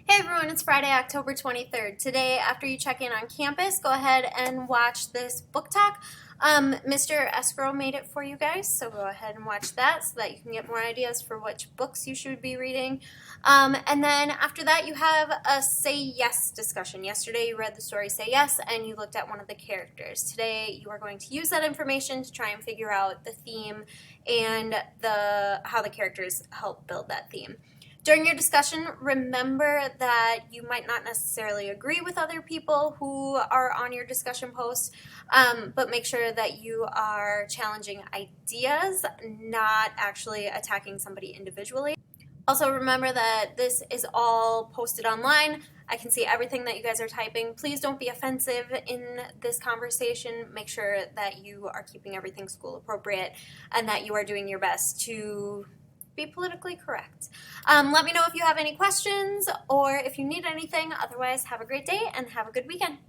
Hey everyone, it's Friday, October 23rd. Today, after you check in on campus, go ahead and watch this book talk. Mr. Escrow made it for you guys, so go ahead and watch that so that you can get more ideas for which books you should be reading. And then after that, you have a Say Yes discussion. Yesterday, you read the story Say Yes, and you looked at one of the characters. Today, you are going to use that information to try and figure out the theme and how the characters help build that theme. During your discussion, remember that you might not necessarily agree with other people who are on your discussion post, but make sure that you are challenging ideas, not actually attacking somebody individually. Also, remember that this is all posted online. I can see everything that you guys are typing. Please don't be offensive in this conversation. Make sure that you are keeping everything school appropriate and that you are doing your best to be politically correct. Let me know if you have any questions or if you need anything. Otherwise, have a great day and have a good weekend.